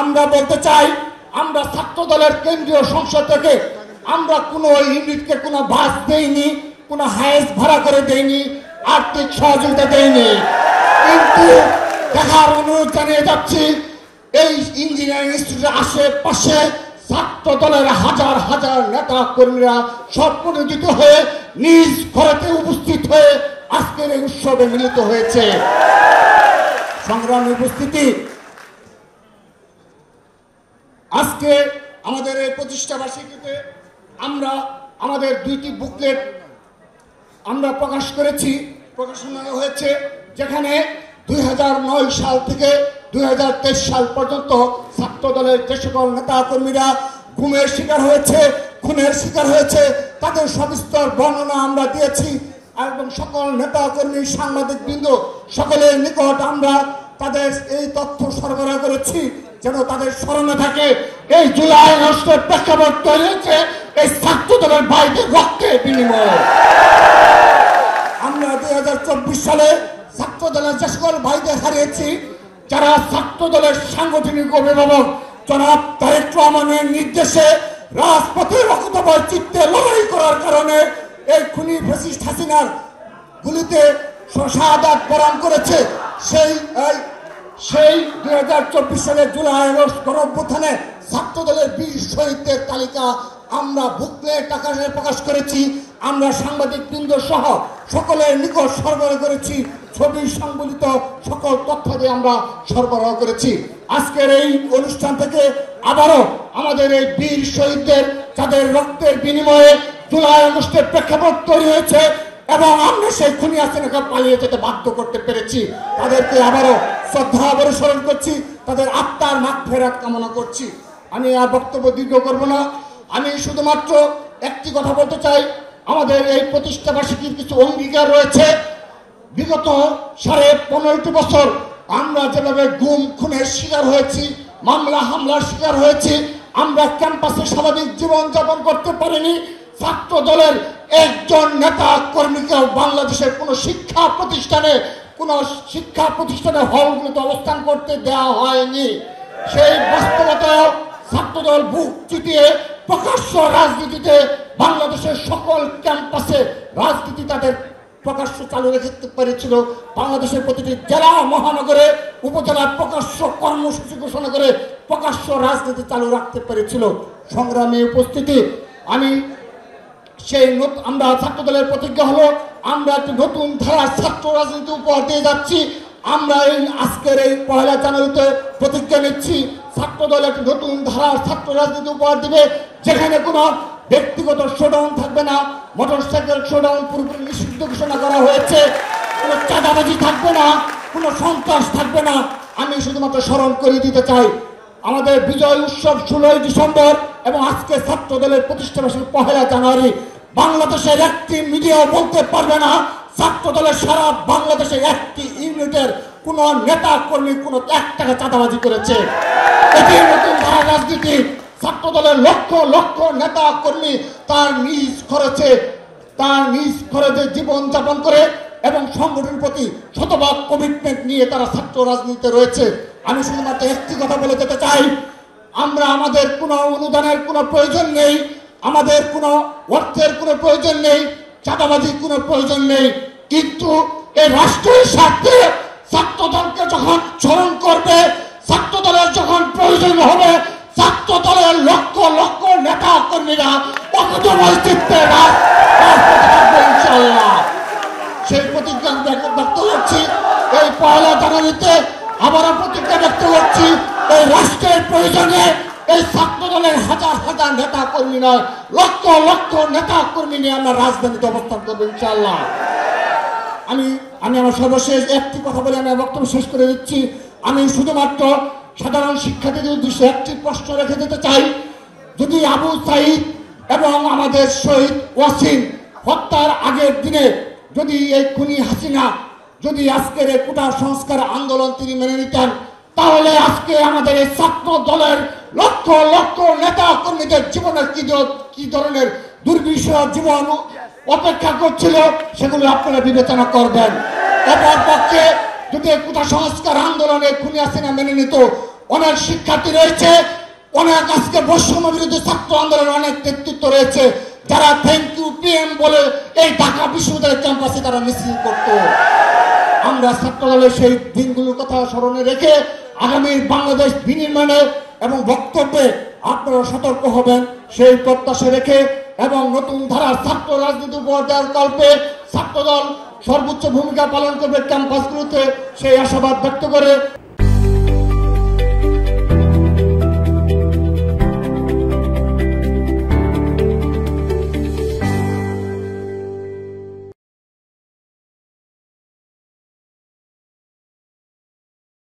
আমরা বলতে চাই, আমরা ছাত্র দলের কেন্দ্রীয় সংসদ থেকে আমরা কোনো ইউনিটকে কোনো বাস দেইনি, কোনো হায়েস ভাড়া করে দেইনি, আর্থিক সহযোগিতা দেইনি। কিন্তু দেখার অনুরোধ জানিয়ে যাচ্ছি, এই ইঞ্জিনিয়ারিং ইনস্টিটিউটের আশেপাশে ছাত্র দলের হাজার হাজার নেতা কর্মীরা সংগঠিত হয়ে নিজ ঘরেতে উপস্থিত হয়ে আজকের এই উৎসবে মিলিত হয়েছে। সংগ্রামী উপস্থিতি, আজকে আমাদের এই প্রতিষ্ঠা বার্ষিকীতে আমরা আমাদের 2টি বুকলেট আমরা প্রকাশ করেছি, প্রকাশনা হয়েছে, যেখানে 2009 সাল থেকে 2023 সাল পর্যন্ত ছাত্র দলের যে সকল নেতা কর্মীরা গুমের শিকার হয়েছে, খুনের শিকার হয়েছে, তাদের সবিস্তর বর্ণনা আমরা দিয়েছি এবং সকল নেতা কর্মী সাংবাদিক বৃন্দ সকলের নিকট আমরা তাদের এই তথ্য সরবরাহ করেছি যেন তাদের স্মরণে থাকে এই জুলাই আগস্টের প্রেক্ষাপট তৈরি হয়েছে এই ছাত্র দলের ভাইদের রক্তের বিনিময়ে। আমরা 2024 সালে ছাত্র দলের যে সকল ভাইদের হারিয়েছি, যারা ছাত্র দলের সাংগঠনিক অভিভাবক জনাব তারেক রহমানের নির্দেশে রাজপথে রক্তময় চিত্তে লড়াই করার কারণে এই খুনি ফ্যাসিস্ট হাসিনার গুলিতে শাহাদাত বরণ করেছে, সেই 2024 সালের জুলাই আগস্ট গণঅভ্যুত্থানে ছাত্র দলের 20 শহীদদের তালিকা আমরা বুকলেট আকারে প্রকাশ করেছি। আমরা সাংবাদিক বৃন্দ সহ সকলের নিকট সরবরাহ করেছি, ছবি সংবলিত সকল তথ্য দিয়ে আমরা সরবরাহ করেছি। আজকের এই অনুষ্ঠান থেকে আবারও আমাদের এই বীর শহীদদের যাদের রক্তের বিনিময়ে জুলাই আগস্টের প্রেক্ষাপট তৈরি হয়েছে এবং আমরা সেই খুনি হাসিনাকে পালিয়ে যেতে বাধ্য করতে পেরেছি, তাদেরকে আবারও শ্রদ্ধা ভরে স্মরণ করছি, তাদের আত্মার মাগফিরাত কামনা করছি। আমি আর বক্তব্য দীর্ঘ করব না, আমি শুধুমাত্র একটি কথা বলতে চাই, আমাদের এই প্রতিষ্ঠা বার্ষিকীর কিছু অঙ্গীকার রয়েছে। বিগত 15.5 বছর আমরা যেভাবে গুম খুনের শিকার হয়েছি, মামলা হামলার শিকার হয়েছি, আমরা ক্যাম্পাসে স্বাভাবিক জীবন যাপন করতে পারিনি। ছাত্র দলের একজন নেতা কর্মীকেও বাংলাদেশের কোনো শিক্ষা প্রতিষ্ঠানে হলগুলোতে অবস্থান করতে দেওয়া হয়নি। সেই বাস্তবতায় ছাত্রদল বুক চিতিয়ে প্রকাশ্য রাজনীতিতে বাংলাদেশের সকল ক্যাম্পাসে রাজনীতি তাদের প্রকাশ্য চালু রাখতে পেরেছিল। বাংলাদেশের প্রতিটি জেলা মহানগরে উপজেলার প্রকাশ্য কর্মসূচি ঘোষণা করে প্রকাশ্য রাজনীতি চালু রাখতে পেরেছিল। সংগ্রামী উপস্থিতি, আমরা ছাত্র দলের প্রতিজ্ঞা হলো আমরা একটি নতুন ধারা ছাত্র রাজনীতি উপহার দিয়ে যাচ্ছি। আমরা এই আজকের এই 1 জানুয়ারিতে প্রতিজ্ঞা নিচ্ছি, ছাত্র দল একটি নতুন ধারা ছাত্র রাজনীতি উপহার দিবে, যেখানে কোনো ব্যক্তিগত শোডাউন থাকবে না, মোটরসাইকেল শোডাউন পুরোপুরি নিষিদ্ধ ঘোষণা করা হয়েছে, কোনো চাঁদাবাজি থাকবে না, কোনো সন্ত্রাস থাকবে না। আমি শুধুমাত্র স্মরণ করে দিতে চাই, আমাদের বিজয় উৎসব 16 ডিসেম্বর এবং আজকে ছাত্র দলের প্রতিষ্ঠা বার্ষিকী 1 জানুয়ারি। বাংলাদেশের একটি মিডিয়াও বলতে পারবে না ছাত্র দলের সারা বাংলাদেশে একটি ইউনিটের কোন নেতা কর্মী কোনো 1 টাকা চাঁদাবাজি করেছে। এটি নতুন ধারা রাজনীতি। ছাত্র দলের লক্ষ লক্ষ নেতা কর্মী তার নিজ খরচে জীবন যাপন করে এবং সংগঠনের প্রতি শতভাগ কমিটমেন্ট নিয়ে তারা ছাত্র রাজনীতিতে রয়েছে। আমি শুধুমাত্র একটি কথা বলে যেতে চাই, আমাদের কোনো অনুদানের কোনো প্রয়োজন নেই, আমাদের কোনো অর্থের কোনো প্রয়োজন নেই, চাঁদাবাজির কোনো প্রয়োজন নেই, কিন্তু এই রাষ্ট্রের স্বার্থে ছাত্র দলকে যখন স্মরণ করবে, ছাত্র দলের যখন প্রয়োজন হবে, ছাত্র দলের লক্ষ লক্ষ নেতা কর্মীরা অকুতময় চিত্তে ইনশাআল্লাহ সেই প্রতিজ্ঞা ব্যক্ত করছি। এই 1 জানুয়ারিতে আবারও প্রতিজ্ঞা ব্যক্ত করছি, এই রাষ্ট্রের প্রয়োজনে এই ছাত্র দলের হাজার হাজার নেতা কর্মী নয়, লক্ষ লক্ষ নেতা কর্মী নিয়ে আমরা রাজধানীতে অবস্থান করবো ইনশাআল্লাহ। আমি আমার সর্বশেষ একটি কথা বলে আমি বক্তব্য শেষ করে দিচ্ছি। আমি শুধুমাত্র সাধারণ শিক্ষার্থীদের উদ্দেশ্যে একটি প্রশ্ন রেখে দিতে চাই, যদি আবু সাঈদ এবং আমাদের শহীদ ওয়াসিম হত্যার আগের দিনে যদি এই খুনি হাসিনা যদি আজকের এই কোটা সংস্কার আন্দোলন তিনি মেনে নিতেন, তাহলে আজকে আমাদের এই ছাত্র দলের লক্ষ লক্ষ নেতা কর্মীদের জীবনের কি ধরনের দুর্বিষহ জীবন অপেক্ষা করছিল সেগুলো আপনারা বিবেচনা করবেন। অপর পক্ষে যদি কোটা সংস্কার আন্দোলনে খুনি হাসিনা মেনে নিত, অনেক শিক্ষার্থী রয়েছে, অনেক আজকে বৈষম্য বিরোধী ছাত্র আন্দোলনের অনেক নেতৃত্ব রয়েছে, যারা থ্যাংক ইউ পিএম বলে এই ঢাকা বিশ্ববিদ্যালয়ের ক্যাম্পাসে তারা মিছিল করত। আমরা ছাত্র দলের সেই দিনগুলোর কথা স্মরণে রেখে আগামী বাংলাদেশ বিনির্মাণে এবং বক্তব্যে আপনারা সতর্ক হবেন সেই প্রত্যাশা রেখে এবং নতুন ধারার ছাত্র রাজনীতি উপহার দেওয়ার কল্পে ছাত্রদল সর্বোচ্চ ভূমিকা পালন করবে ক্যাম্পাসগুলোতে, সেই আশাবাদ ব্যক্ত করে